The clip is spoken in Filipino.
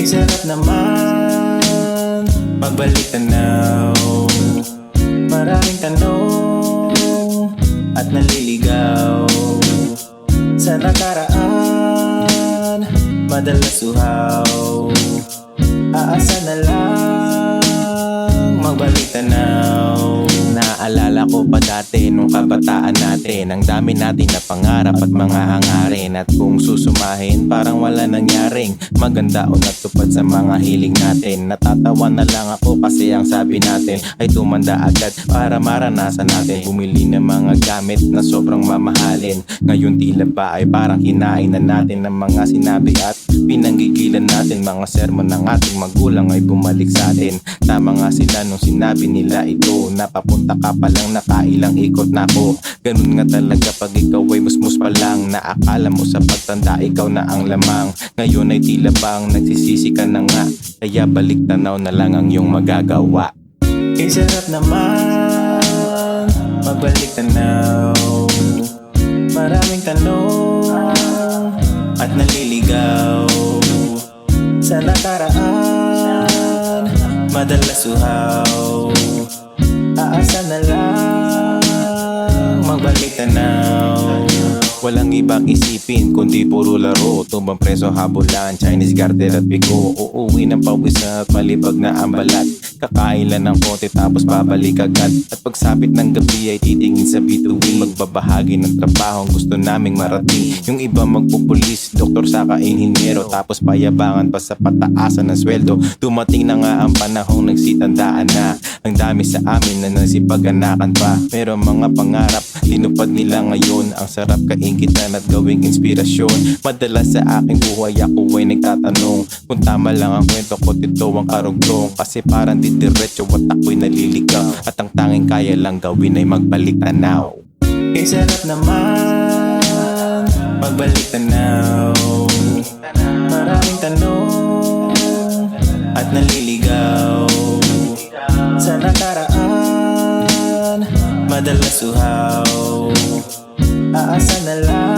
Sarap naman magbalik tanaw. Maraming tanong at naliligaw. Sa nakaraan madalas uhaw. Aasa na lang magbalik tanaw. Naalala ko pa dati nung kabataan natin, ang dami natin na pangarap at mga hangarin. At kung susumahin parang wala nangyaring maganda o natupad sa mga hiling natin. Natatawa na lang ako kasi ang sabi natin ay tumanda agad para maranasan natin bumili ng mga gamit na sobrang mamahalin. Ngayon tila ba ay parang kinain na natin ng mga sinabi at pinanggigilan natin. Mga sermon ng ating magulang ay bumalik sa atin. Tama nga sila nung sinabi nila ito, napapunta ka pa lang nakailang ikot na ako. Ganun nga talaga pag ikaw ay musmus pa lang, na akala mo sa pagtanda ikaw na ang lamang. Ngayon ay tila bang nagsisisi ka na nga, kaya balik tanaw na lang ang iyong magagawa. Sarap naman magbalik tanaw. Maraming tanong at naliligaw. Sa nakaraan madalas uhaw. Aasa na lang magbalik tanaw. Walang ibang isipin kundi puro laro. Tumbang preso, habulan, Chinese garter at bigo. Uuwi ng pawis at malibag na ang balat. Kakain lang ng konti tapos babalik agad. At pagsapit ng gabi ay titingin sa bituin. Magbabahagi ng trabaho ang gusto naming marating. Yung iba magpupulis, doktor saka inhinyero. Tapos payabangan pa sa pataasan ng sweldo. Dumating na nga ang panahong nagsitandaan na. Ang dami sa amin na nagsipag-anakan pa. Pero mga pangarap tinupad nila ngayon. Ang sarap kainggitan at gawing inspirasyon. Madalas sa aking buhay ako ay nagtatanong kung tama lang ang kwento ko, ito ang karugtong. Kasi parang diretso at ako'y naliligaw. At ang tanging kaya lang gawin ay magbalik tanaw. Sarap naman magbalik tanaw. Maraming tanong at naliligaw. Sa nakaraan madalas uhaw. Aasa na lang